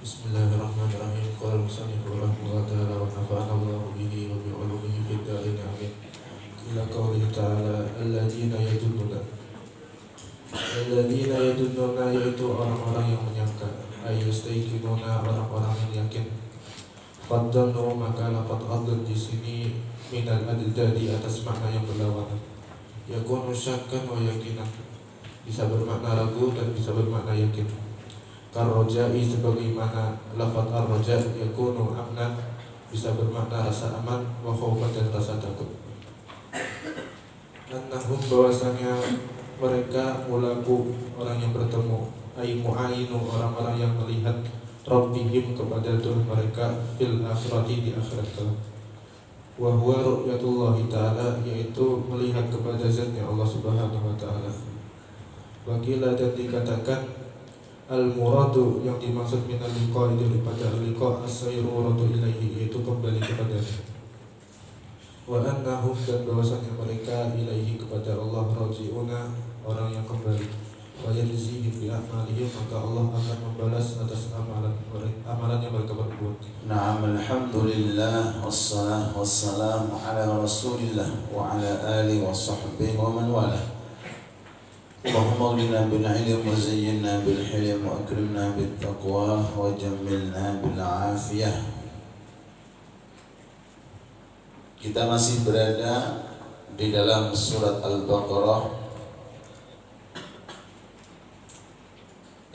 Bismillahirrahmanirrahim. Qala al-musannif rahimahullah ta'ala wa nafa'ana Allahu bihi wa bi 'ulumihi fid dharain amin. Ila qawlihi ta'ala alladziina yadunnuna yaitu orang-orang yang menyangka, ayastaiqinuna orang-orang yang yakin. Faddannu maka lafadz adlan di sini minal adad di atas makna yang berlawanan. Yakunu syakkan wa yakinan, bisa bermakna ragu dan bisa bermakna yakin. Karrojai sebagaimana lafadz ar-roja yakunu amnan, bisa bermakna rasa aman, wa khaufan dan rasa takut. Annahum bahwasanya mereka mulaku orang yang bertemu, ay mu'ayinu orang-orang yang melihat Rabbihim kepada Tuhan mereka fil akhirati di akhirat kelak. Wa huwa ru'yatullahi ta'ala, yaitu melihat kepada zatnya Allah Subhanahu wa ta'ala. Wakila dan dikatakan al-muradu yang dimaksud minal liqa daripada al-liqa as-sayruratu ilaihi, yaitu kembali kepadanya. Wa annahum dan bahwasanya mereka ilaihi kepada Allah raji'una orang yang kembali. Wa yajzihim bi a'malihim, maka Allah akan membalas atas amalan yang mereka berbuat. Na'am, alhamdulillah, wassalatu wassalamu ala rasulillah wa ala alihi wa sahbihi wa man walah. Allahumma aghnina bil ilm wa zayyinna bil hilm wa akrimna bit taqwa wa jammilna bil afiyah. Kita masih berada di dalam surat Al-Baqarah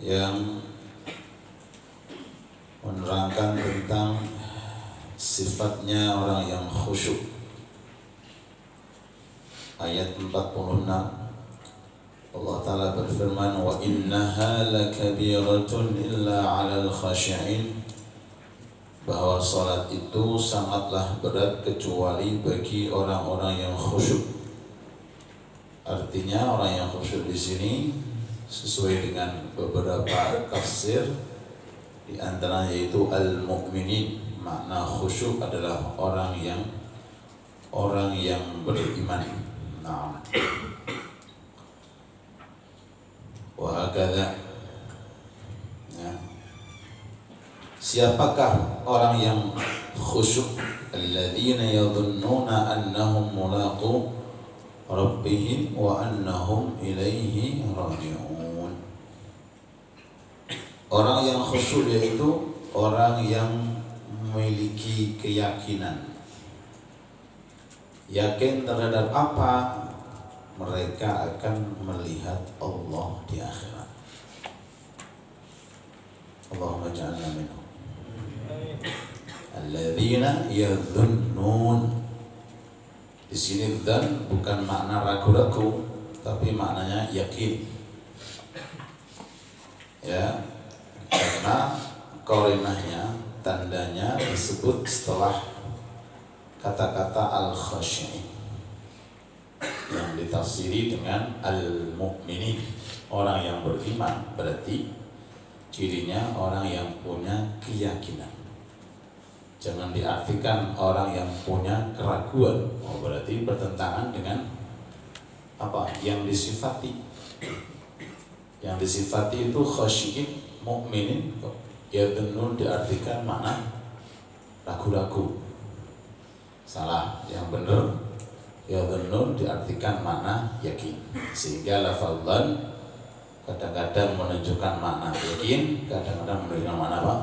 yang menerangkan tentang sifatnya orang yang khusyuk. Ayat 46, Allah Ta'ala berfirman, wa innaha lakabiratun illa 'alal khashi'in, bahwa salat itu sangatlah berat kecuali bagi orang-orang yang khusyuk. Artinya orang yang khusyuk di sini sesuai dengan beberapa tafsir, di antaranya yaitu al-mu'minin. Makna khusyuk adalah orang yang beriman. Nah, wa hakadha. Siapakah orang yang khusyuk? Alladzina yadhunnuna annahum mulaqu rabbihim wa annahum ilaihi raji'un. Orang yang khusyuk yaitu orang yang memiliki keyakinan, yakin terhadap apa? Mereka akan melihat Allah di akhirat. Allahumma ja'alna minhum. Alladzina yadhunnun. Di sini dzan bukan makna ragu-ragu, tapi maknanya yakin. Ya, karena qarinahnya, tandanya disebut setelah kata-kata al-khasyi'in yang ditafsiri dengan al-mu'minin, orang yang beriman. Berarti cirinya orang yang punya keyakinan. Jangan diartikan orang yang punya keraguan. Oh, berarti bertentangan dengan apa yang disifati. Yang disifati itu khasyi'in, mu'minin. Yadhunnun diartikan makna ragu-ragu. Salah, yang benar yadhunnun diartikan makna yakin. Sehingga lafal dzan kadang-kadang menunjukkan makna yakin, kadang-kadang menunjukkan makna apa?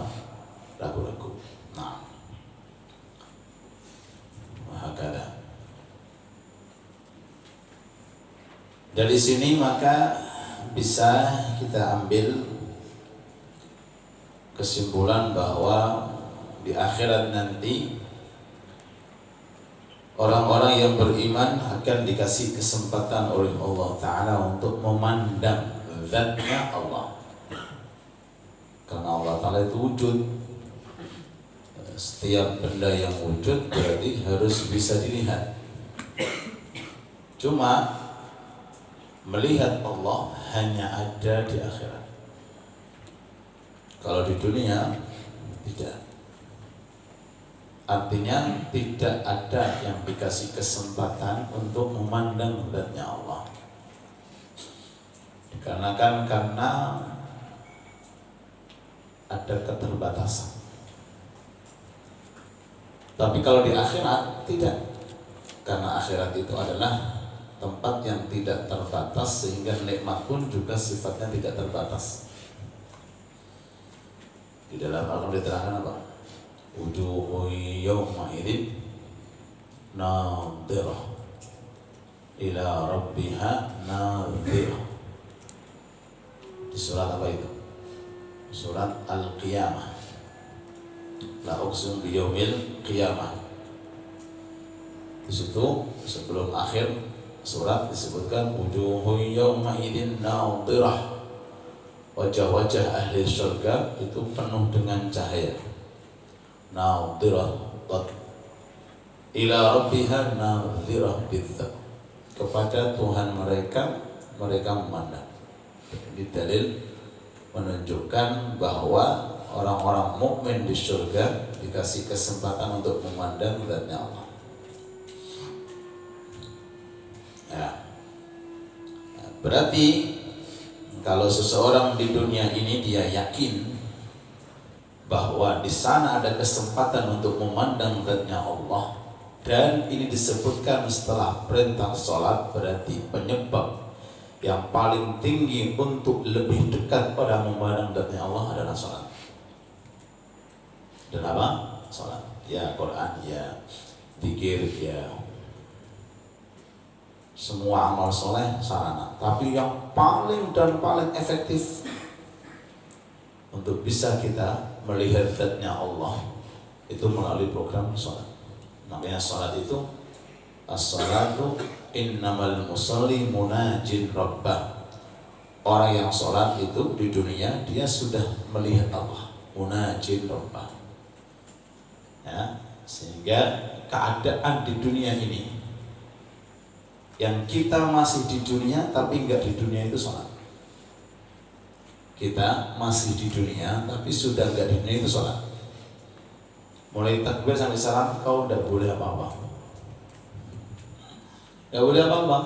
Ragu-ragu. Nah, hakada. Dari sini maka bisa kita ambil kesimpulan bahwa di akhirat nanti orang-orang yang beriman akan dikasih kesempatan oleh Allah Ta'ala untuk memandang zatnya Allah. Karena Allah Ta'ala itu wujud. Setiap benda yang wujud berarti harus bisa dilihat. Cuma melihat Allah hanya ada di akhirat. Kalau di dunia tidak. Artinya tidak ada yang dikasih kesempatan untuk memandang zatnya Allah. Dikarenakan karena ada keterbatasan. Tapi kalau di akhirat tidak, karena akhirat itu adalah tempat yang tidak terbatas, sehingga nikmat pun juga sifatnya tidak terbatas. Di dalam Al-Quran diterangkan apa? Wujuhun yawma idzin nadhirah ila rabbiha nadhirah. Di surat apa itu? Surat Al-Qiyamah. La uqsimu biyaumil qiyamah. Di situ sebelum akhir surat disebutkan wujuhun yawma idzin nadhirah. Wajah-wajah ahli surga itu penuh dengan cahaya. Nadhirah ila rabbiha nadhirah bidzat. Kepada Tuhan mereka memandang. Ini dalil menunjukkan bahwa orang-orang mukmin di surga dikasih kesempatan untuk memandang zatnya Allah. Ya. Nah, berarti kalau seseorang di dunia ini dia yakin bahwa di sana ada kesempatan untuk memandang zatnya Allah, dan ini disebutkan setelah perintah sholat, berarti penyebab yang paling tinggi untuk lebih dekat pada memandang zatnya Allah adalah sholat. Dan apa? Sholat. Ya Quran, ya zikir, ya semua amal soleh sarana. Tapi yang paling dan paling efektif untuk bisa kita melihat zatnya Allah itu melalui program sholat. Makanya sholat itu as-sholatu innamal musalli munajin rabbah. Orang yang sholat itu di dunia dia sudah melihat Allah, munajin rabbah. Ya, sehingga keadaan di dunia ini, yang kita masih di dunia tapi enggak di dunia itu sholat. Kita masih di dunia tapi sudah enggak di dunia itu sholat. Mulai takbir sampai salam kau enggak boleh apa-apa. Enggak boleh apa-apa.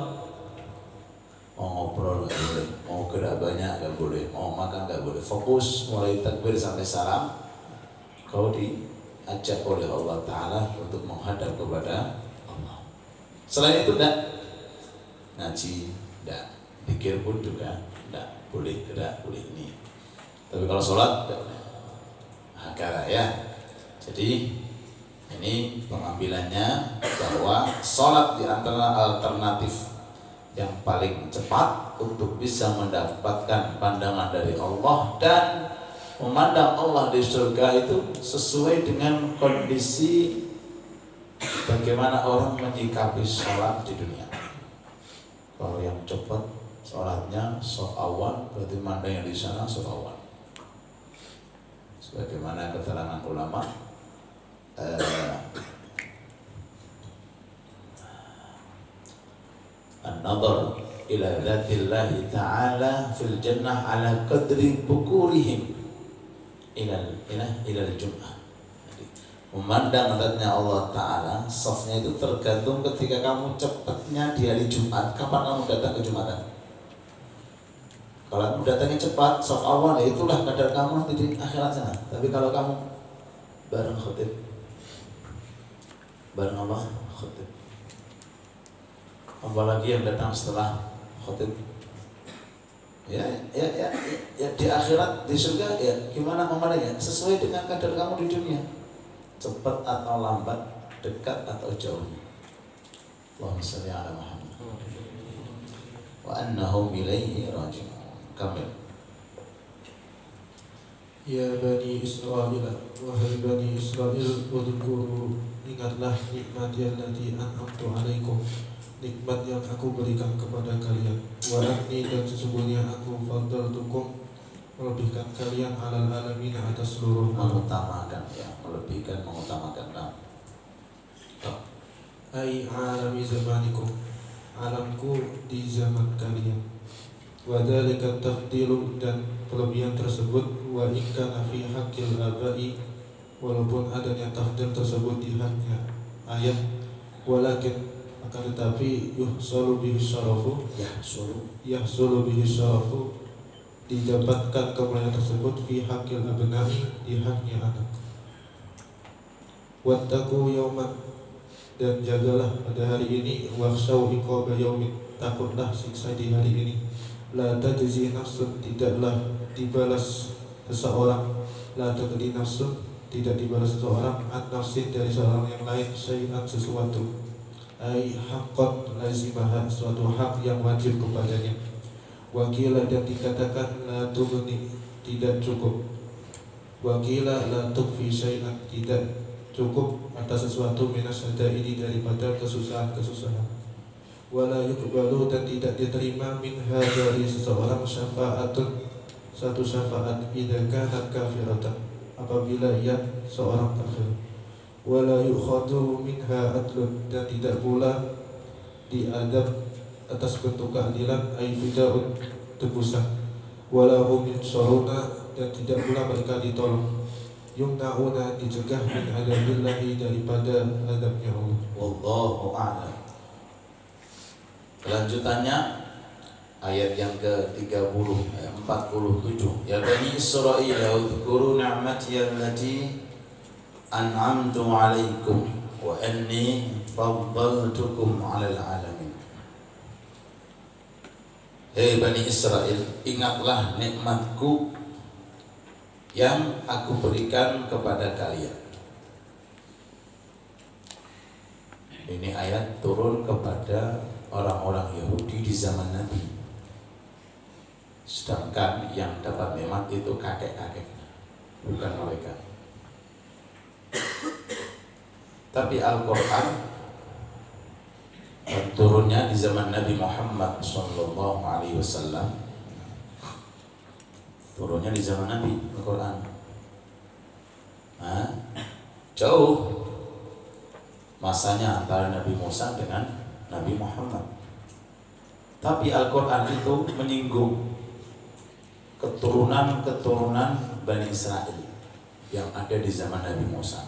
Mau ngobrol enggak boleh, mau gerak banyak enggak boleh, mau makan enggak boleh. Fokus mulai takbir sampai salam kau diajak oleh Allah Ta'ala untuk menghadap kepada Allah. Selain itu enggak. Ngaji enggak, zikir pun juga enggak, boleh gerak, boleh ini. Tapi kalau sholat enggak boleh. Hakara ya. Jadi ini pengambilannya bahwa sholat di antara alternatif yang paling cepat untuk bisa mendapatkan pandangan dari Allah dan memandang Allah di surga itu sesuai dengan kondisi bagaimana orang menyikapi sholat di dunia. Kalau yang cepat sholatnya shaf awal, berarti mandangnya di sana shaf awal. Sebagaimana keterangan ulama, an-nadhar ila dzatillahi ta'ala fil jannah ala qadri bukurihim ila jum'ah. Memandang zatnya Allah Ta'ala, softnya itu tergantung ketika kamu cepatnya di hari Jumat. Kapan kamu datang ke Jumatan? Kalau kamu datangnya cepat, soft awal, ya itulah kadar kamu nanti di akhirat sana. Tapi kalau kamu bareng khutib, bareng Allah khutib, apalagi yang datang setelah khutib, ya di akhirat, di surga, ya gimana memandangnya? Sesuai dengan kadar kamu di dunia. Cepat atau lambat, dekat atau jauh. Allahumma shalli ala Muhammad wa annahum ilaihi raji'un. Kamil. Ya Bani Israel, wahai Bani Israel, udhkuru, ingatlah nikmati allati an'amtu alaikum, nikmat yang aku berikan kepada kalian. Wa anni, dan sesungguhnya aku faddaltukum, melebihkan kalian alal alamin, atas seluruh alam. Mengutamakan, ya, melebihkan, mengutamakan kamu. Ai alami zamanikum, alamku di zaman kalian. Wa dzalika tafdilu, dan kelebihan tersebut, wa in kana fi haqqil abai, walaupun adanya tafdil tersebut di haknya ayat, walakin, akan tetapi, yahsulu bihi syarafu, didapatkan kemuliaan tersebut fi haqqil abna'i, di haknya anak. Wattaqu yawman, dan jagalah pada hari ini, wakhshaw iqaba yaumin, takutlah siksa di hari ini. La tajzi nafsun, tidaklah dibalas seseorang, la tajzi nafsun, tidak dibalas seseorang, an nafsin, dari seorang yang lain, syai'an, sesuatu, ai haqqan lazimaha, suatu hak yang wajib kepadanya. Wakila, dan dikatakan la tughni, tidak cukup. Wakila la tukfi syai'an, tidak cukup atas sesuatu minas ini, daripada kesusahan-kesusahan. Wala yuqbalu, dan tidak diterima minha, dari seseorang, syafa'atun, satu syafaat, idza kanat kafiratan, apabila ia seorang kafir. Wala yukhadhu minha adlun, dan tidak pula diadab atas bentuk keadilan, ay fida'un, tebusan. Wala hum yunsaruna, dan tidak pula mereka ditolong. Yumna'una, dicegah, min adabillahi, daripada adabnya Allah. Wallahu a'lam. Kelanjutannya ayat yang ke-30, ayat 47. Ya Bani Israil, udhkuru ni'mati allati an'amtu 'alaikum wa anni faddaltukum 'alal 'alamin. Hei Bani Israil, ingatlah nikmatku yang aku berikan kepada kalian. Ini ayat turun kepada orang-orang Yahudi di zaman Nabi. Sedangkan yang dapat nikmat itu kakek-kakeknya, bukan mereka. Tapi Al-Quran turunnya di zaman Nabi Muhammad SAW. Turunnya di zaman Nabi Al-Quran. Jauh masanya antara Nabi Musa dengan Nabi Muhammad. Tapi Al-Quran itu menyinggung keturunan-keturunan Bani Israel yang ada di zaman Nabi Musa.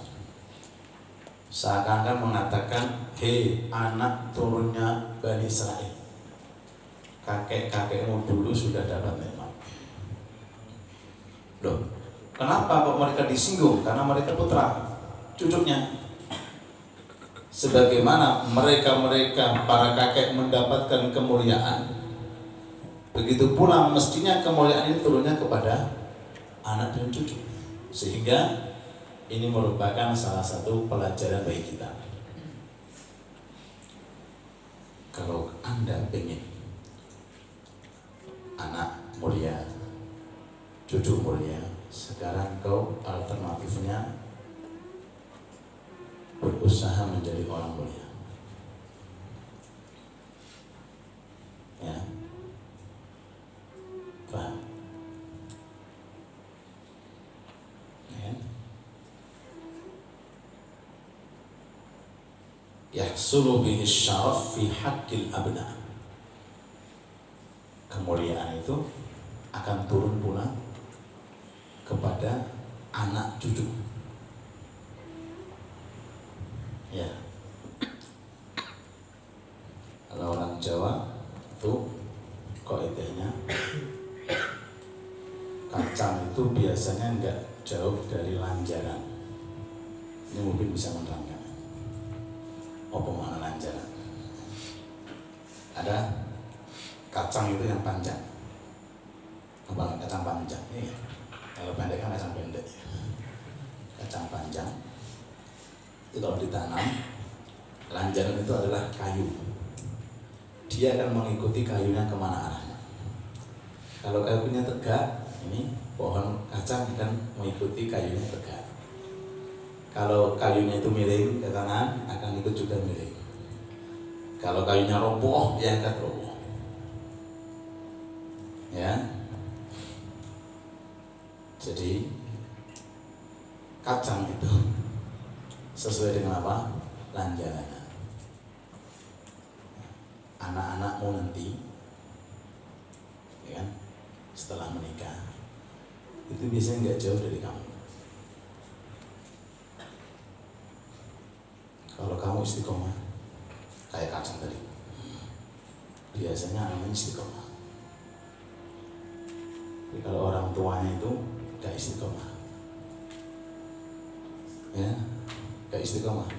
Seakan-akan mengatakan, hei anak turunnya Bani Israel, kakek-kakekmu dulu sudah dapat nikmat. Loh, kenapa kok mereka disinggung? Karena mereka putra, cucunya. Sebagaimana mereka para kakek mendapatkan kemuliaan, begitu pula mestinya kemuliaan ini turunnya kepada anak dan cucu. Sehingga ini merupakan salah satu pelajaran bagi kita. Kalau Anda ingin anak mulia, cucu mulia, sekarang kau alternatifnya berusaha menjadi orang mulia. Ya, paham? Ya. Yahsulu bihi syaraf fi haqqil abna. Kemuliaan itu akan turun pula kepada anak cucu. Ya. Kalau orang Jawa itu kaidahnya kacang itu biasanya enggak jauh dari lanjaran. Ini mungkin bisa menerangkan apa makna lanjaran. Ada kacang itu yang panjang. Apa kacang panjang? Iya. Kalau pendek kan kacang pendek. Kacang panjang itu kalau ditanam, lanjaran itu adalah kayu. Dia akan mengikuti kayunya kemana arahnya. Kalau kayunya tegak, ini pohon kacang akan mengikuti kayunya tegak. Kalau kayunya itu miring ke kanan, akan ikut juga miring. Kalau kayunya roboh, dia akan roboh. Ya. Jadi kacang itu sesuai dengan apa? Lanjarannya. Anak-anakmu nanti, ya kan, setelah menikah, itu biasanya nggak jauh dari kamu. Kalau kamu istiqomah, kayak kacang tadi, biasanya anaknya istiqomah. Jadi kalau orang tuanya itu gak istiqomah, ya, gak istiqomah,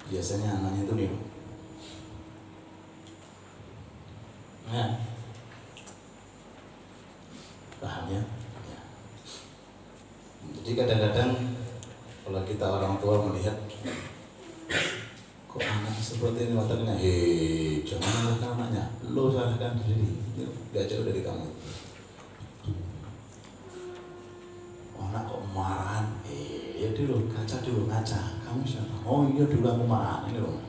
biasanya anaknya itu niru. Ya, paham ya? Ya. Jadi kadang-kadang kalau kita orang tua melihat kok anak seperti ini wataknya, jangan salahkan anaknya, lo salahkan diri, gak jauh dari kamu. Anak kok marahan, ya dulu kaca dulu ngaca, kamu siapa? Oh iya dulu aku marahan ini loh.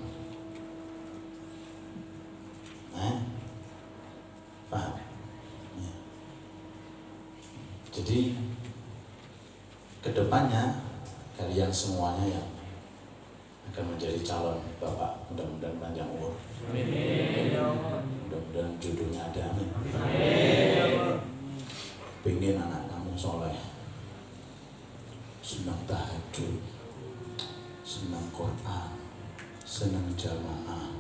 Paham? Ya. Jadi kedepannya kalian semuanya yang akan menjadi calon bapak, mudah-mudahan panjang umur. Mudah-mudahan jodohnya ada. Amin. Pengen anak kamu soleh, senang tahajud, senang Quran, senang jamaah,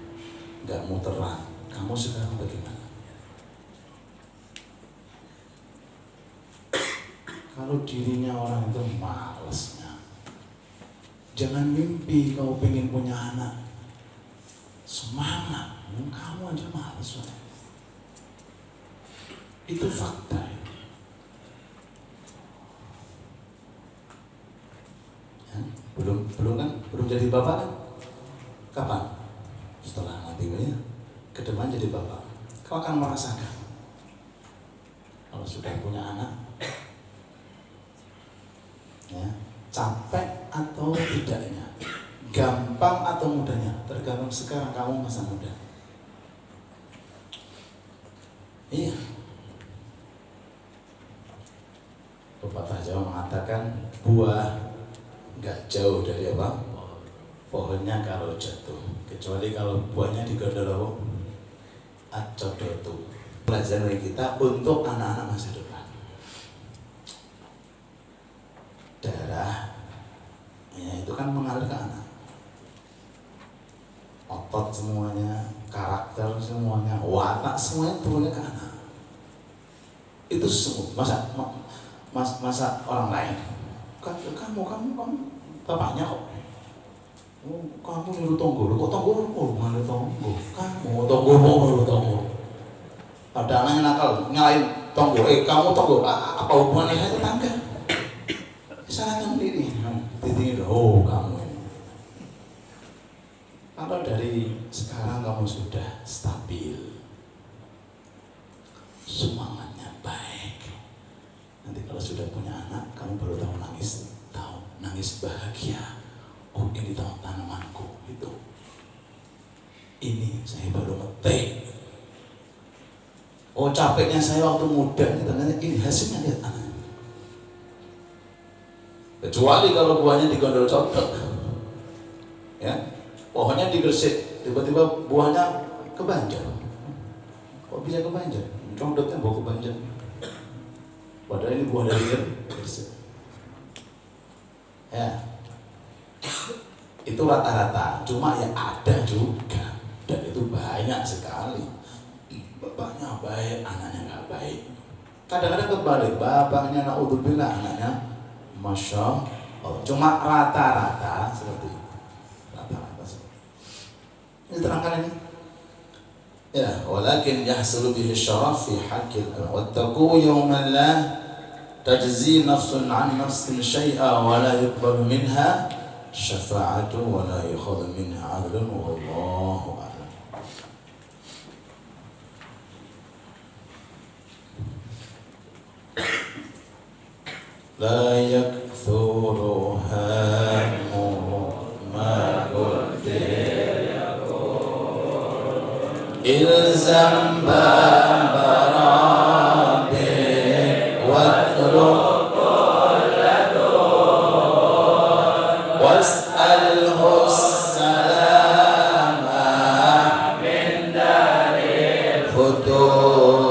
nggak muteran. Kamu sekarang bagaimana? Kalau dirinya orang itu malesnya, jangan mimpi kau pengen punya anak. Semangat, kamu aja males. Itu fakta. Ya, belum jadi bapak kan? Kapan? Setelah nanti ya, ke depan jadi bapak. Kau akan merasakan kalau sudah punya anak, ya, capek atau tidaknya, gampang atau mudahnya, tergantung sekarang kamu masa muda. Iya. Pepatah Jawa mengatakan buah nggak jauh dari apa? Pohonnya kalau jatuh, kecuali kalau buahnya digondol apa? Acodotu. Pelajaran dari kita untuk anak-anak masa depan. Darah, ya itu kan mengalir ke anak. Otot semuanya, karakter semuanya, watak semuanya turunnya ke anak. Itu semua. Masa orang lain. Kamu bapaknya kok. Oh, kamu nyuruh tonggo, kok tonggo? Oh, mana tonggo? Kamu tonggo. Ada anaknya nakal, nyalain tonggo. Kamu tonggo, apa hubungannya saya tetangga? Salahkan diri. Titik itu, oh kamu ini. Kalau dari sekarang kamu sudah stabil, semangatnya baik. Nanti kalau sudah punya anak, kamu baru tahu nangis bahagia. Oh ini tahu tanamanku itu. Ini saya baru metik. Oh capeknya saya waktu muda, ternyata ini hasilnya lihat anak. Kecuali kalau buahnya digondol codot, ya, pohonnya digresik, tiba-tiba buahnya kebanjar. Kok bisa kebanjar? Codotnya bawa kebanjar. Padahal ini buah dari gresik. Ya, itu rata-rata. Cuma ya ada juga, dan itu banyak sekali. Bapaknya baik, anaknya nggak baik. Kadang-kadang kebalik, bapaknya naudzubillah, anaknya Masya Allah. Cuma rata-rata seperti itu. Rata-rata seperti itu. Ini terangkan ini. Ya, walakin yahsulu bihi syaraf fi haqqil wattaqu yawman la tajzi nafsun an nafsin syai'a wa la yuqbalu minha syafa'atu wa la yukhadhu minha 'adlun wallahu a'lam. La yakthuru hammu ma qaddir ilzam bambarabi watruk kulladun was'alhu salama min daril futun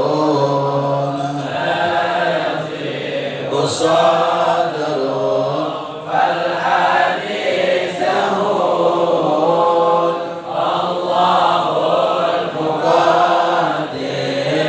usadarun fal hadis dahun Allahul muqaddir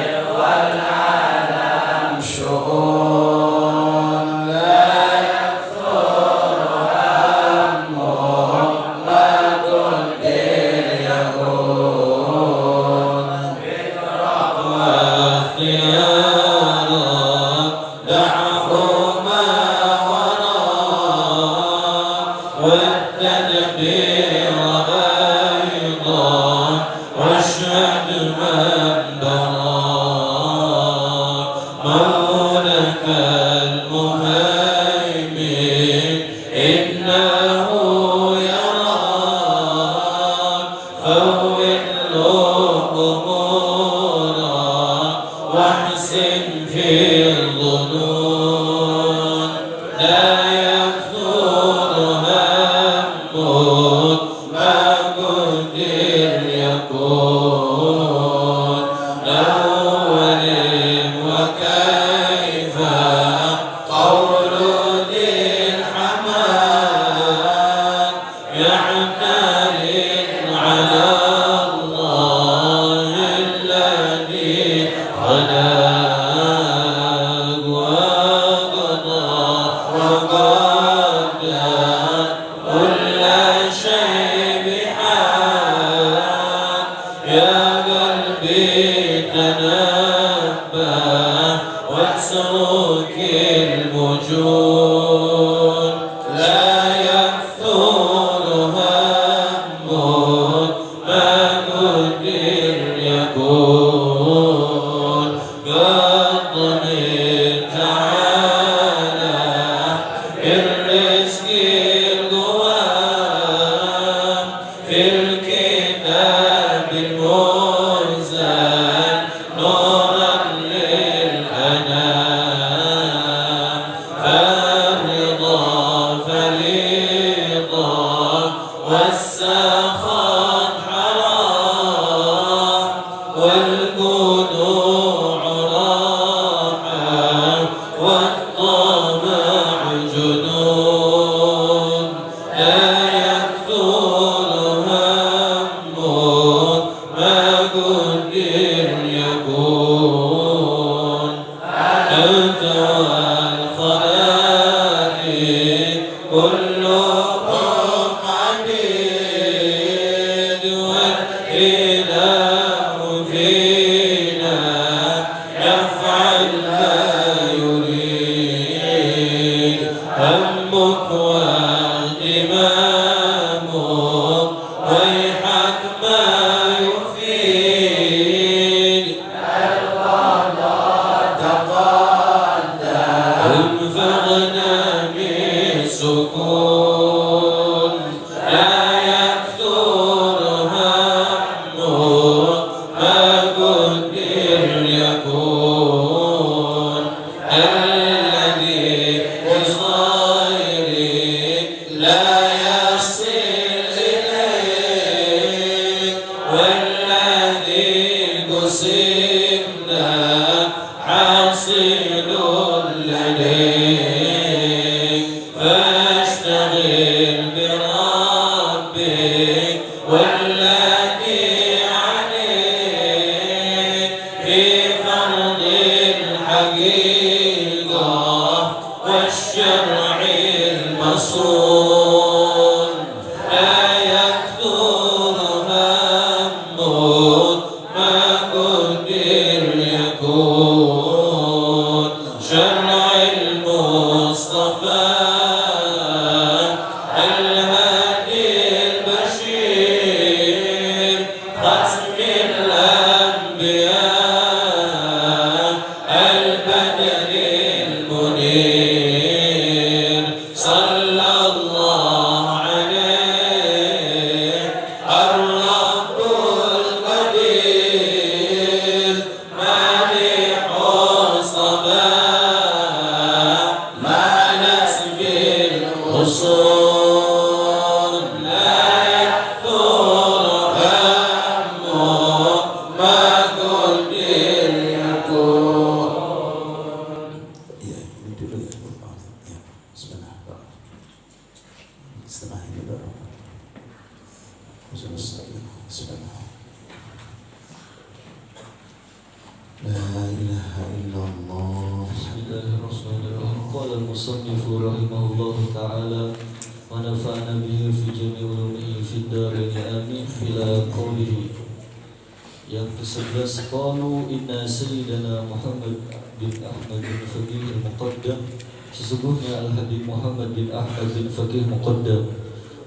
Sesungguhnya Al-Habib Muhammad bin Ahmad bin Faqih Muqaddam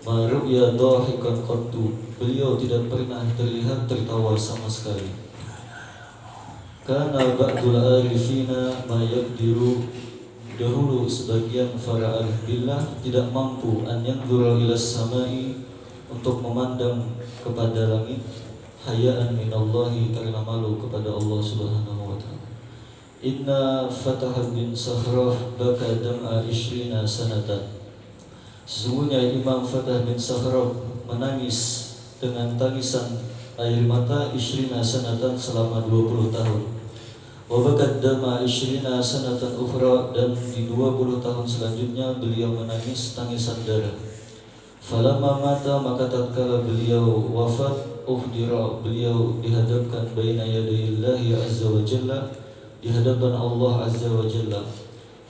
ma ru'ya dahikan qattu, beliau tidak pernah terlihat tertawa sama sekali. Kana ba'dul arifina ma yaqdiru, dahulu sebagian para arif billah tidak mampu an yanzura ila samai, untuk memandang kepada langit, hayaan minallahi, karena malu kepada Allah Subhanahu wa taala. Inna Fatah bin Sakhraf baka dam'a 20 sanatan. Sesungguhnya Imam Fatah bin Sakhraf menangis dengan tangisan air mata 20 sanatan selama 20 tahun. Wa baka dam'a 20 sanatan ukhra, dan di 20 tahun selanjutnya beliau menangis tangisan darah. Falamma mata, maka tatkala beliau wafat, uhdira, beliau dihadapkan baina yadayillahi azza wa jalla, di hadapan Allah azza wa jalla.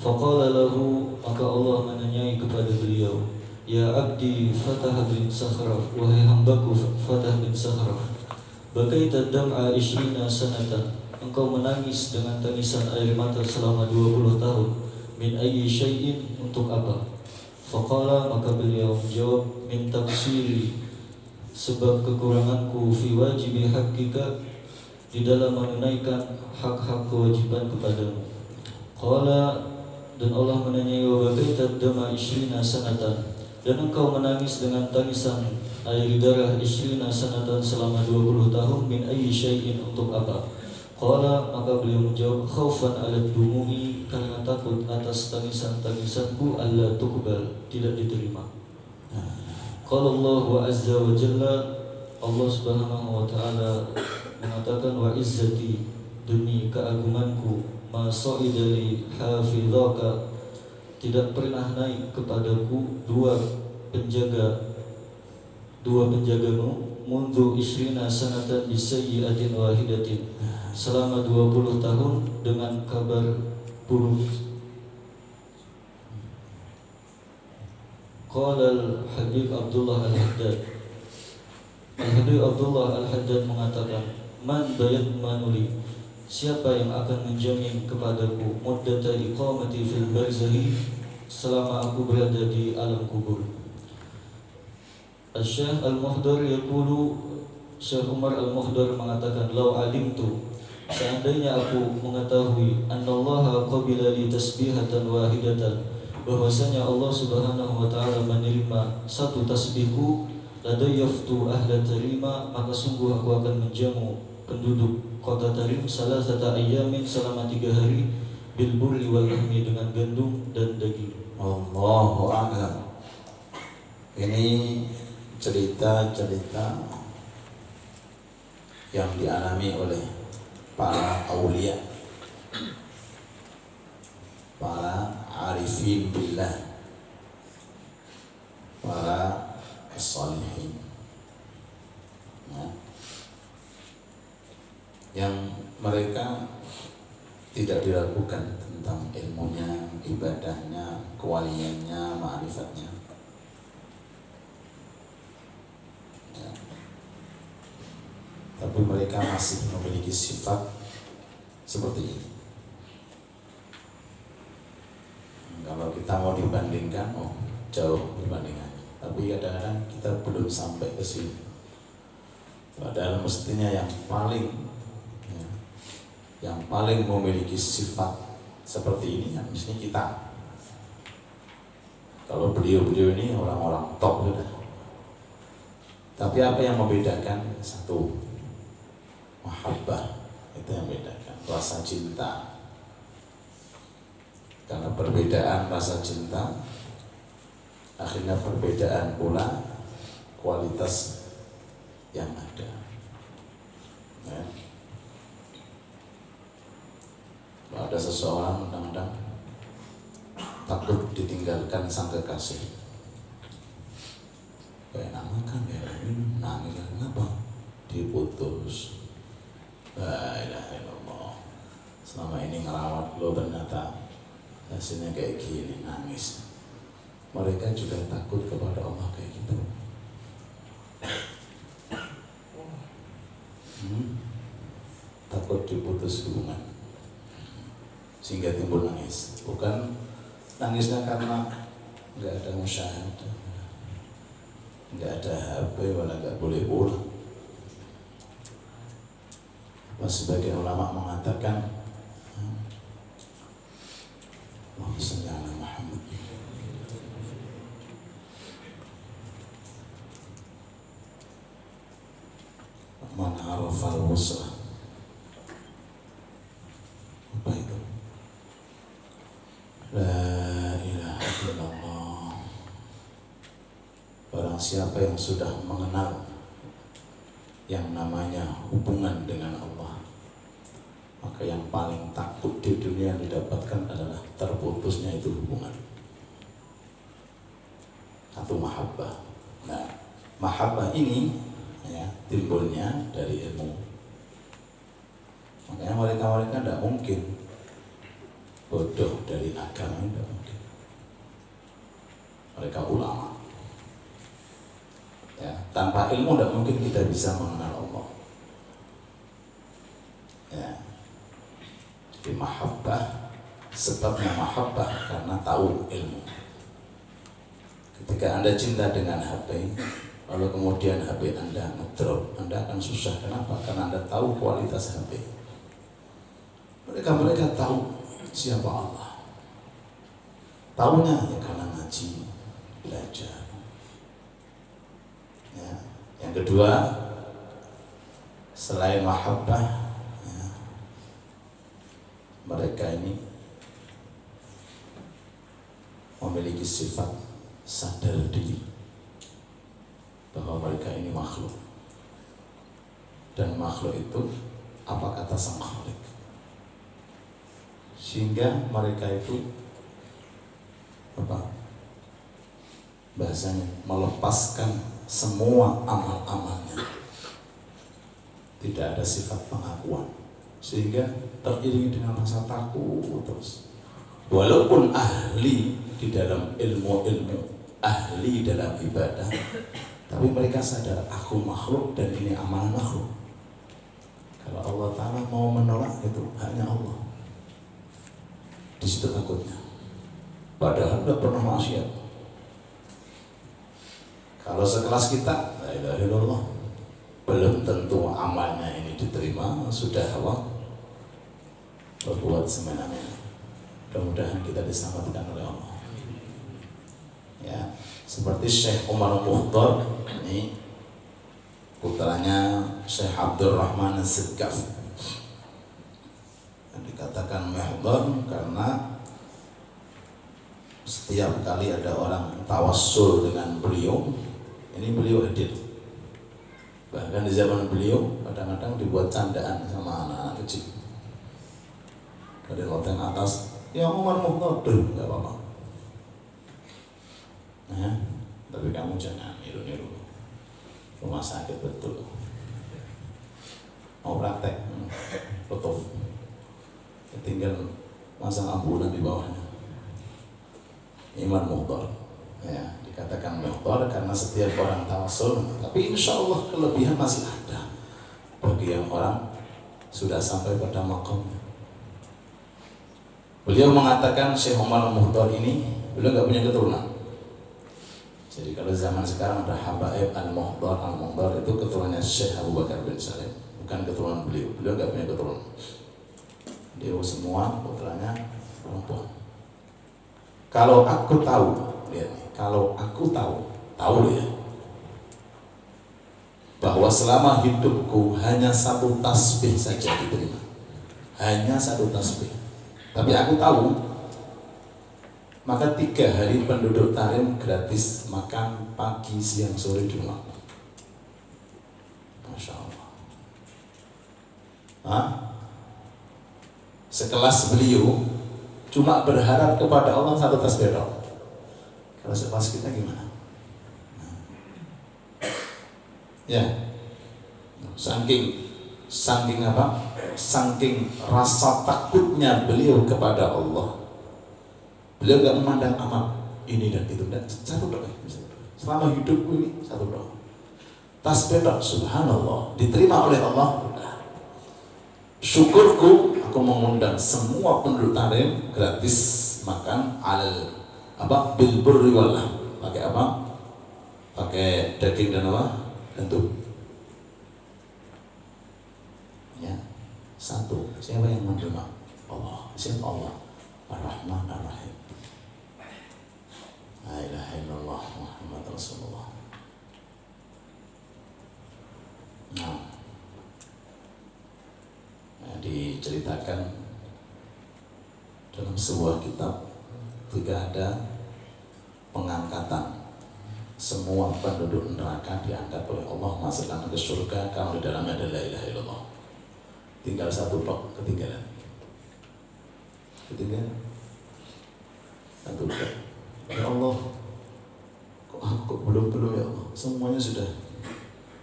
Faqala lahu, maka Allah menanyai kepada beliau, ya abdi Fatah bin Sakhraf, wahai hambaku Fatah bin Sakhraf, bakaita dam'a 20 sanatan, engkau menangis dengan tangisan air mata selama 20 tahun. Min ayyi syai'in, untuk apa? Faqala, maka beliau menjawab, min taqsiri, sebab kekuranganku, fi wajibi haqqika, di dalam menunaikan hak-hak kewajiban kepadamu. Qala, dan Allah menanyai, wa bakaita dama 20 sanatan, dan engkau menangis dengan tangisan air darah 20 sanatan selama 20 tahun. Min ayyi syai'in, untuk apa? Qala, maka beliau menjawab, khaufan 'ala dumu'i, karena takut atas tangisan-tangisanku, alla tuqbal, tidak diterima. Qala Allah azza wa jalla, Allah subhanahu wa ta'ala mengatakan, wa izzati, demi keagunganku, ma sa'ida li hafizaka, tidak pernah naik kepadaku dua penjagamu, mundu 20 sanatan bisayyi'atin wahidatin, selama 20 tahun dengan kabar buruk. Qala al-Habib Abdullah al-Haddad, Al-Habib Abdullah al-Haddad mengatakan, man bayatmanuli, siapa yang akan menjamin kepadaku muddata iqamati fil barzahi, selama aku berada di alam kubur. Al-Syekh Al-Muhdar yaqulu, Syekh Umar Al-Muhdar mengatakan, law alimtu, seandainya aku mengetahui, annallaha qabila li tasbihatan wahidatan, bahwasanya Allah subhanahu wa ta'ala menerima satu tasbihku, ladayaftu ahla tarima, maka sungguh aku akan menjamu penduduk kota Tarim salasata ayyamin, selama 3 hari, bil burri wal lahmi, dengan gandum dan daging. Allahu a'lam. Ini cerita-cerita yang dialami oleh para aulia, para arifin billah, para as-salihin, yang mereka tidak diragukan tentang ilmunya, ibadahnya, kewaliannya, ma'rifatnya. Tapi mereka masih memiliki sifat seperti ini. Kalau kita mau dibandingkan, jauh perbandingannya. Tapi kadang-kadang kita belum sampai ke sini. Padahal mestinya yang paling memiliki sifat seperti ini, ya, mestinya kita. Kalau beliau-beliau ini orang-orang top sudah. Tapi apa yang membedakan? Satu, mahabbah, itu yang membedakan, rasa cinta. Karena perbedaan rasa cinta, akhirnya perbedaan pula kualitas yang ada. Ya. Ada seseorang kadang-kadang takut ditinggalkan sang kekasih. Kayak namakan ya, nangis kenapa? Diputus. La ilaha illallah. Selama ini ngerawat lo, ternyata hasilnya kayak gini, nangis. Mereka juga takut kepada Allah kayak gitu. Takut diputus hubungan, sehingga timbul nangis. Bukan nangisnya karena nggak ada musyahadah, nggak ada HP, wala nggak boleh pulang. Sebagian ulama mengatakan, Allahumma shalli ala Muhammad. Man arafal wusra. Apa itu? barang siapa yang sudah mengenal yang namanya hubungan dengan Allah, maka yang paling takut di dunia yang didapatkan adalah terputusnya itu hubungan atau mahabbah. Nah, mahabbah ini ya, timbulnya dari ilmu. Makanya mereka tidak mungkin bodoh dari agama, tidak mungkin. Mereka ulama. Ya, tanpa ilmu tidak mungkin kita bisa mengenal Allah. Ya. Jadi mahabbah, sebabnya mahabbah karena tahu ilmu. Ketika Anda cinta dengan HP, lalu kemudian HP Anda ngedrop, Anda akan susah. Kenapa? Karena Anda tahu kualitas HP. Mereka tahu siapa Allah. Tahunya ya karena ngaji, belajar. Ya. Yang kedua, selain mahabbah, ya, mereka ini memiliki sifat sadar diri bahwa mereka ini makhluk, dan makhluk itu apa kata sang Khalik, sehingga mereka itu apa bahasanya melepaskan semua amal-amalnya, tidak ada sifat pengakuan, sehingga teriringi dengan rasa takut terus. Walaupun ahli di dalam ilmu-ilmu, ahli dalam ibadah, tapi mereka sadar aku makhluk dan ini amalan makhluk. Kalau Allah Ta'ala mau menolak itu hanya Allah. Di situ takutnya. Padahal tidak pernah maksiat. Kalau sekelas kita, la ilaha illallah, belum tentu amalnya ini diterima, sudah apa? Berbuat semena-mena. Mudah-mudahan kita diselamatkan oleh Allah. Ya, seperti Syekh Umar Mukhtar, ini putranya Syekh Abdul Rahman As-Sidqaf, yang dikatakan Muhdar karena setiap kali ada orang tawassul dengan beliau, ini beliau hadir. Bahkan di zaman beliau kadang-kadang dibuat candaan sama anak-anak kecil. Dari loteng atas, ya Umar Mukhtar, nggak apa-apa. Nah, tapi kamu jangan niru-niru. Rumah sakit betul. Mau praktek, foto. Tinggal masang ambulan di bawahnya. Iman Mukhtar, ya, dikatakan Mukhtar karena setiap orang tawassul, tapi insya Allah kelebihan masih ada bagi yang orang sudah sampai pada makamnya. Beliau mengatakan Syekh Umar Mukhtar ini beliau nggak punya keturunan. Jadi kalau zaman sekarang ada Habaib Al-Mukhtar itu keturunannya Syekh Abu Bakar bin Salim, bukan keturunan beliau. Beliau nggak punya keturunan. Dia semua putranya perempuan. Kalau aku tahu, lihat nih, kalau aku tahu ya, bahwa selama hidupku hanya satu tasbih saja diterima, hanya satu tasbih. Tapi aku tahu, maka 3 hari penduduk Tarim gratis makan pagi, siang, sore di rumah. Masya Allah. Hah? Sekelas beliau cuma berharap kepada Allah satu tasbih. Kalau sekelas kita gimana? Ya, saking apa? Saking rasa takutnya beliau kepada Allah. Beliau nggak memandang amal ini dan itu, dan satu doa. Selama hidupku ini satu doa. Tasbih subhanallah diterima oleh Allah. Syukurku, aku mengundang semua penduduk Tarim gratis makan alal apa bil burri wallah. Pakai apa? Pakai daging dan apa? Tentu. Ya, satu. Siapa yang menerima? Allah. Siapa Allah? Ar-Rahman Ar-Rahim. La ilaha illallah Muhammad Rasulullah. Nah, diceritakan dalam sebuah kitab ketika ada pengangkatan semua penduduk neraka diangkat oleh Allah masukkan ke surga kalau di dalamnya ada la ilaha illallah. Tinggal satu tok ketinggalan. Satu tok. Ya Allah, kok belum ya Allah. Semuanya sudah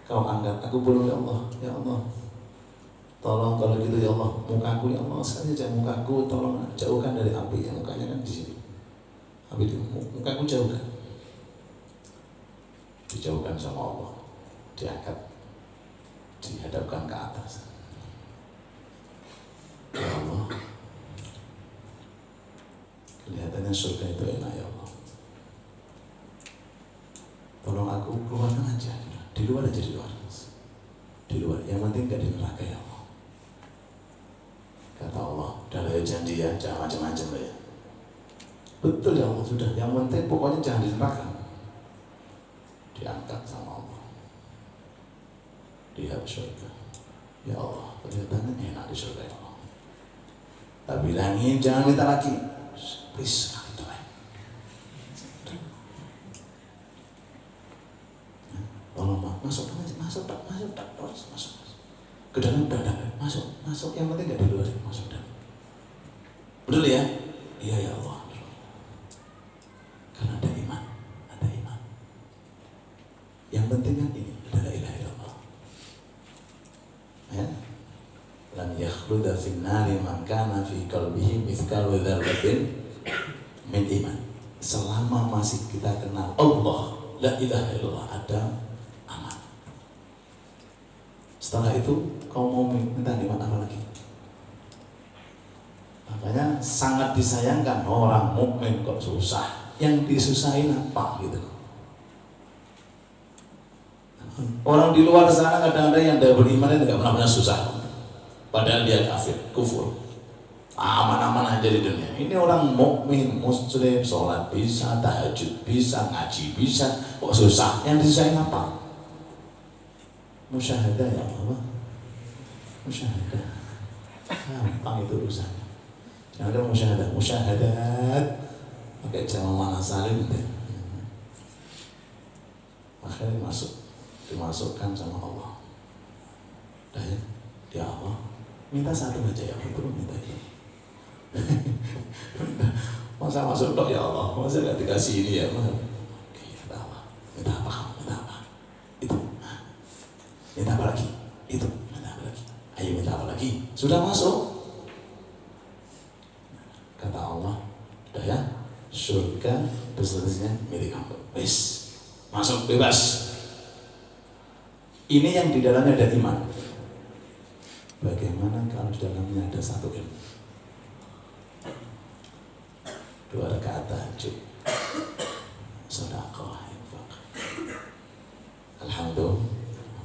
Kau angkat, aku belum ya Allah. Ya Allah, tolong kalau gitu ya Allah, mukaku ya Allah, sekali aja mukaku tolong jauhkan dari api. Ya, mukanya kan di sini. Api itu, mukaku jauhkan. Dijauhkan sama Allah, diangkat, dihadapkan ke atas. Ya Allah, kelihatannya surga itu enak ya Allah. Tolong aku keluar aja, di luar aja, di luar. Yang penting gak di neraka ya Allah. Kata Allah, udah lah ya janji ya, jangan macam-macam lah ya. Betul ya Allah, sudah. Yang penting pokoknya jangan di neraka. Diangkat sama Allah, lihat surga. Ya Allah, kelihatannya enak di surga ya Allah. Tak bilangin jangan minta lagi, please sekali itu lah. Tolong masuk ke dalam, masuk. Yang penting gak di luar, masuk dalam. Betul ya? Iya ya Allah. Karena ada iman. Yang penting kan ini adalah ilaha illallah. Ya. Lam yakhluda fin nari man kana fi qalbihi mithqalu dzarratin min iman. Selama masih kita kenal Allah, la ilaha illallah, ada aman. Setelah itu kau mau minta nikmat apa lagi? Makanya sangat disayangkan orang mukmin kok susah. Yang disusahin apa gitu? Orang di luar sana kadang-kadang yang tidak beriman itu tidak pernah susah, padahal dia kafir, kufur, aman-aman aja di dunia. Ini orang mukmin, muslim, sholat bisa, tahajud bisa, ngaji bisa, kok susah? Yang disusahin apa? Musyahadah ya Allah, musyahadah, gampang itu urusan. Jangan ada musyahadat, pakai jama mana salim deh, akhirnya dimasukkan sama Allah. Dah ya Allah, minta satu aja ya Allah, belum minta ini. Masa masuk dok ya Allah, masa gak dikasih ini ya Allah. Oke, minta apa? Minta apa kamu? Minta apa? Itu. Minta apa lagi? Itu. Minta apa lagi? Ayo minta apa lagi? Sudah masuk. Kata Allah, udah ya, surga besertanya milik kamu. Wis, masuk bebas. Ini yang di dalamnya ada iman. Bagaimana kalau di dalamnya ada satu ilmu? 2 rakaat tahajud, sedekah, infak. Alhamdulillah,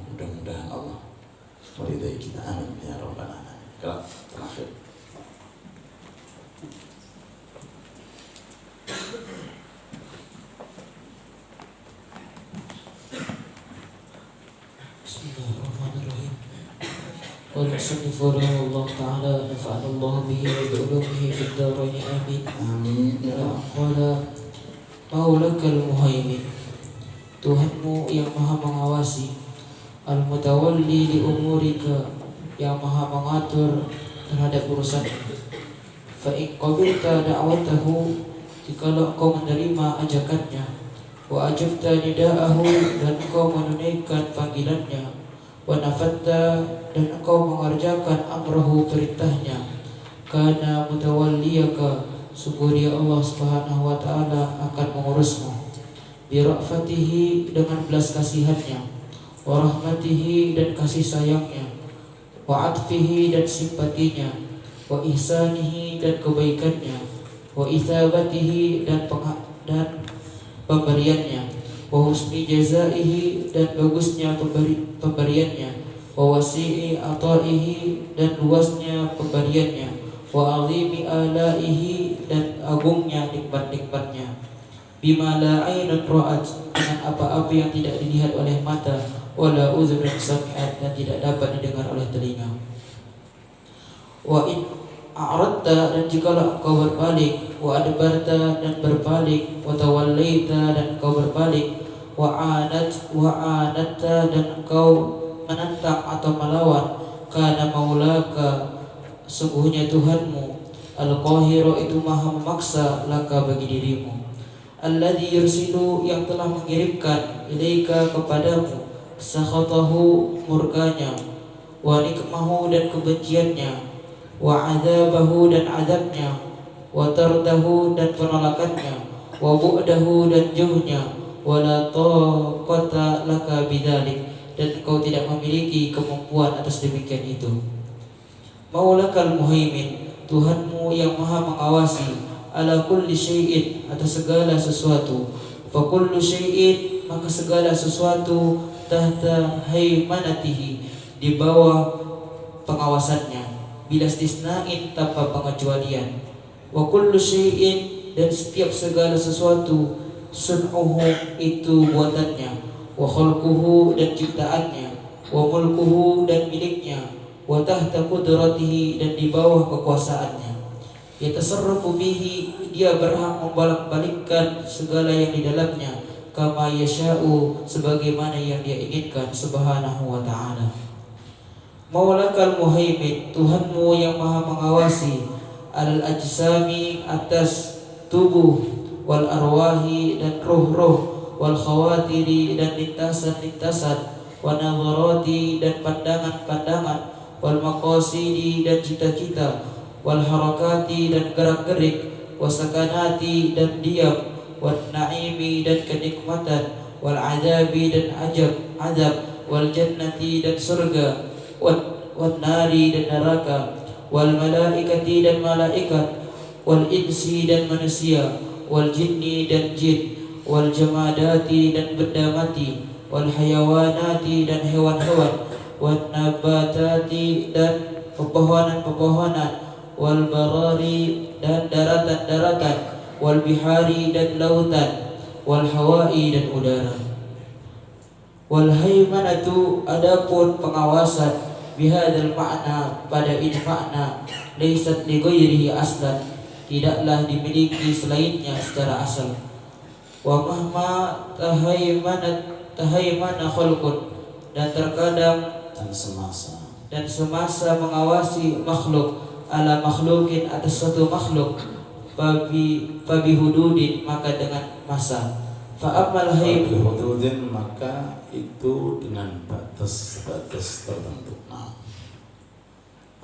mudah-mudahan Allah meridai kita. Amin ya rabbal alamin. Kalau terakhir, Bismillahirrahmanirrahim. Qala musannif rahimahullah ta'ala nafa'ana Allah bihi wa bi'ulumihi fid dharain amin. amin ya Allah. Qala Maulakal muhaimin, Tuhanmu yang maha mengawasi, al-mutawalli li umurika, yang maha mengatur terhadap urusan. Fa in qabilta da'watahu, jikalau kau menerima ajakannya, wa ajabta nida'ahu, dan engkau menunaikan panggilannya, wa nafatta, dan engkau mengerjakan amrahu, perintahnya, kana mutawalliyaka, sungguh dia Allah Subhanahu wa ta'ala akan mengurusmu, bi ra'fatihi, dengan belas kasihannya, wa rahmatihi, dan kasih sayangnya, wa atfihi, dan simpatinya, wa ihsanihi, dan kebaikannya, wa ithabatihi, dan pemberiannya, wa husni jazaihi, dan bagusnya pemberiannya, wa wasi'i ataihi, dan luasnya pemberiannya, wa azimi alaihi, dan agungnya nikmat-nikmatnya, bima la ainun ra'at, dengan apa-apa yang tidak dilihat oleh mata, wala udhun sami'at, dan tidak dapat didengar oleh telinga. Wa in a'radta, dan jikalau engkau berbalik, wa adbarta, dan berbalik, wa tawallaita, dan engkau berbalik, wa'anatta dan engkau menentang atau melawan, kana maulaka sungguhnya Tuhanmu, al-qahiru itu maha memaksa, laka bagi dirimu, alladzi yursilu yang telah mengirimkan, ilaika kepadamu, sakhatahu murkanya, wa nikmahu dan kebenciannya, wa adzabahu dan azabnya, wa tardahu dan penolakannya, wa bu'dahu dan jauhnya, wa la taqata laka bidzalik dan engkau tidak memiliki kemampuan atas demikian itu. Maulakal muhaimin, Tuhanmu yang maha mengawasi, ala kulli syai'in atas segala sesuatu, fa kullu syai'in maka segala sesuatu, tahta haimanatihi di bawah pengawasannya, bila istisna'in tanpa pengecualian, wa kullu syai'in dan setiap segala sesuatu, sun'uhu itu buatannya, wa khalquhu dan ciptaannya, wa mulkuhu dan miliknya, wa tahta qudratihi dan di bawah kekuasaannya. Yatasarrafu fihi dia berhak membolak-balikkan segala yang di dalamnya, kama yasha'u sebagaimana yang dia inginkan subhanahu wa ta'ala. Maulakal muhaimin, Tuhanmu yang maha mengawasi, al ajsami atas tubuh, wal arwahi dan ruh-ruh, wal khawatiri dan lintasan-lintasan, wa nadharati dan pandangan-pandangan, wal maqasidi dan cita-cita, wal harakati dan gerak-gerik, wasakanati dan diam, wal naimi dan kenikmatan, wal adabi dan azab, wal jannati dan surga, wal nari dan neraka, wal malaikati dan malaikat, wal insi dan manusia, wal jinni dan jin, wal jamadati dan benda mati, wal hayawanati dan hewan-hewan, wal nabatati dan pepohonan-pepohonan, wal barari dan daratan-daratan, wal bihari dan lautan, wal hawai dan udara. Wal haimanatu adapun pengawasan, bihadzal makna pada ini makna, laysat li ghairihi aslan tidaklah dimiliki selainnya secara asal. Wa mahma tahaymana khalqun dan terkadang dan semasa mengawasi makhluk, ala makhlukin atas satu makhluk, fabi hududin maka dengan masa, fa amal hududin maka itu dengan batas-batas tertentu.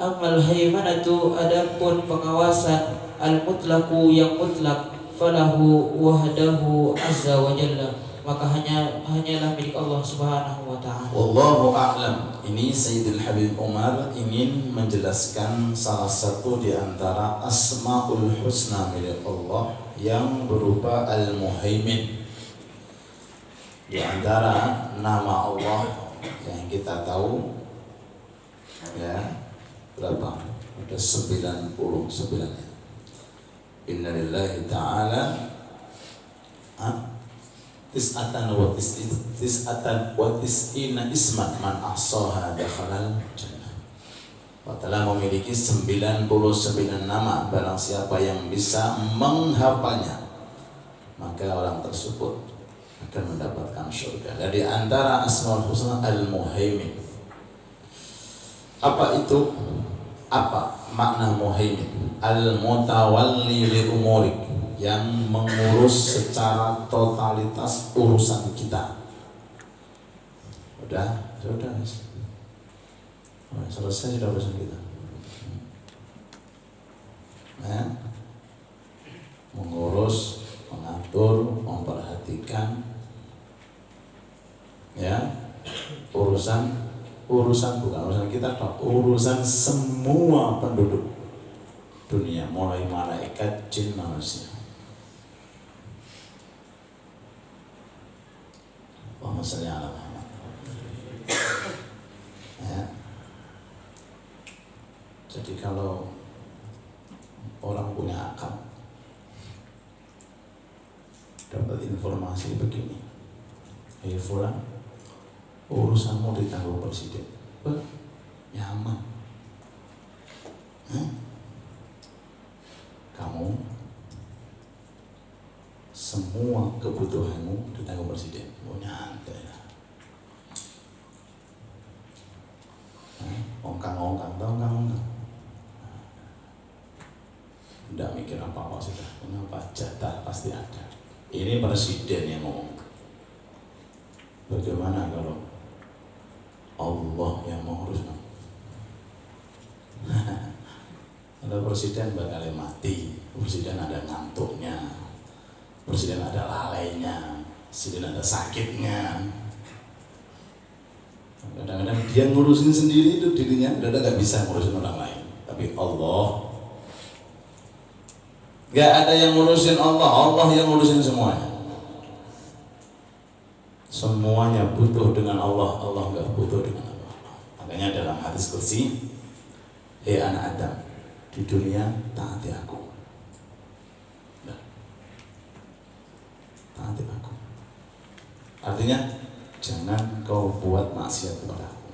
Amal haimanatu adapun pengawasan, al mutlaqu yang mutlak, falahu wahdahu azza wa jalla maka hanyalah milik Allah subhanahu wa ta'ala. Wallahu a'lam. Ini Sayyidul Habib Umar ingin menjelaskan salah satu di antara asmaul husna milik Allah yang berupa al-muhaimin. Di antara nama Allah yang kita tahu ya berapa? Ada 99 ya. Inna lillahi ta'ala tis'atan wa tis'ina isman man ahsaha dakhalal jannah. Allah Ta'ala memiliki 99 nama. Barang siapa yang bisa menghafalnya maka orang tersebut akan mendapatkan surga. Dari antara asmaul husna al-muhaimin. Apa itu? Apa makna muhaimin? Al-mutawalli li umurik, yang mengurus secara totalitas urusan kita. Sudah selesai sudah urusan kita. Mengurus, mengatur, memperhatikan ya urusan bukan urusan kita, urusan semua penduduk dunia, mulai malaikat, jin, manusia. Allahumma shalli ala Muhammad. Ya. Jadi kalau orang punya akal dapat informasi begini, hey fulan, urusanmu ditanggung presiden, nyaman. Kamu semua kebutuhanmu ditanggung presiden. Mau nyantai lah. Ongkang-ongkang, tahu ongkang-ongkang. Tidak mikir apa-apa sudah. Kenapa jatah pasti ada. Ini presiden yang ngomong. Bagaimana kalau Allah yang mengurus? Kalau presiden bakal mati, presiden ada ngantuknya, presiden ada lalainya, presiden ada sakitnya. Kadang-kadang dia ngurusin sendiri itu dirinya, kadang-kadang nggak bisa ngurusin orang lain. Tapi Allah, nggak ada yang ngurusin Allah, Allah yang ngurusin semuanya. Semuanya butuh dengan Allah, Allah nggak butuh dengan Allah. Makanya dalam hadis qudsi, hei anak Adam, di dunia taati aku. Nah, taati aku. Artinya jangan kau buat maksiat kepada aku.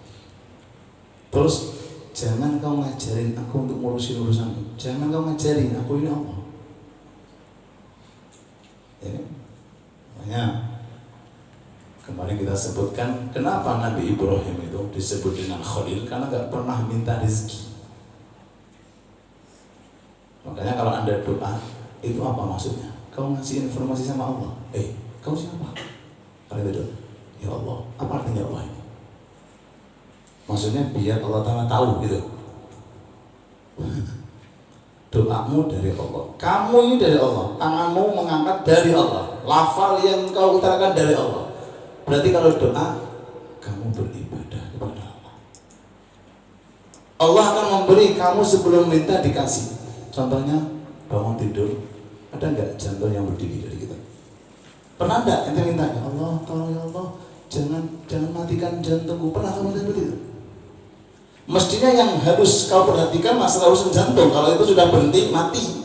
Terus jangan kau ngajarin aku untuk ngurusin urusanmu. Jangan kau ngajarin aku ini Allah. Ini banyak. Kemarin kita sebutkan kenapa Nabi Ibrahim itu disebut dengan Khalil, karena gak pernah minta rezeki. Makanya kalau Anda doa, itu apa maksudnya? Kau ngasih informasi sama Allah. Kau siapa? Kalau itu doa, ya Allah. Apa artinya Allah ini? Maksudnya biar Allah Ta'ala tahu gitu. Doamu dari Allah, kamu ini dari Allah, tanganmu mengangkat dari Allah, lafal yang kau utarakan dari Allah. Berarti kalau doa, kamu beribadah kepada Allah. Allah akan memberi kamu sebelum minta dikasih. Contohnya bangun tidur, ada nggak jantung yang berdiri dari kita? Pernah nggak ente minta, ya Allah, tolong ya Allah, jangan matikan jantungku. Pernah kamu minta seperti itu? Mestinya yang harus kau perhatikan masalah urusan jantung. Kalau itu sudah berhenti, mati.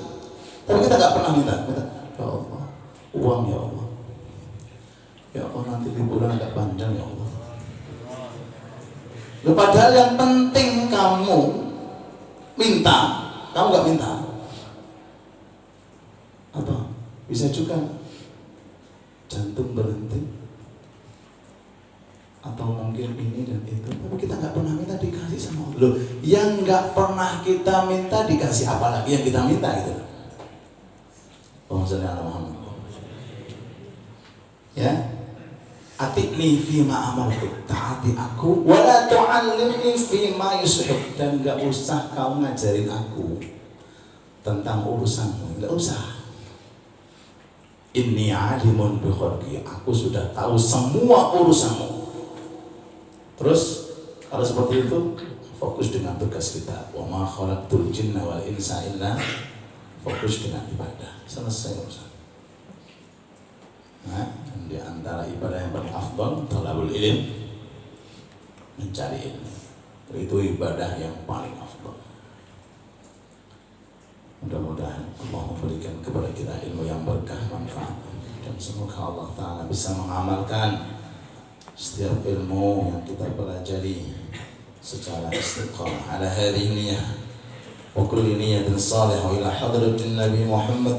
Tapi kita nggak pernah minta, ya Allah, uang ya Allah. Ya Allah, nanti liburan agak panjang ya Allah. Padahal yang penting kamu minta, kamu nggak minta. Apa? Bisa juga jantung berhenti, atau mungkin ini dan itu. Tapi kita nggak pernah minta dikasih sama Allah. Loh, yang nggak pernah kita minta dikasih, apalagi yang kita minta gitu. Muhammad. Ya. Atiqni fima amartu, taati aku, wala tu'allimni fima yus'ud, dan enggak usah kau ngajarin aku tentang urusanmu, enggak usah. Inni alimun bi khalqi, aku sudah tahu semua urusanmu. Terus kalau seperti itu, fokus dengan tugas kita. Wa ma khalaqtul jinna wal insa illa, fokus dengan ibadah. Selesai urusan. Nah, di antara ibadah yang paling afdal talabul ilm, mencari ilmu. Itu ibadah yang paling afdal. Mudah-mudahan Allah memberikan kepada kita ilmu yang berkah, manfaat, dan semoga Allah Ta'ala bisa mengamalkan setiap ilmu yang kita pelajari secara istiqamah ala hadhihi niyyah wa kulli niyyatin salihah ila hadratin Nabi Muhammad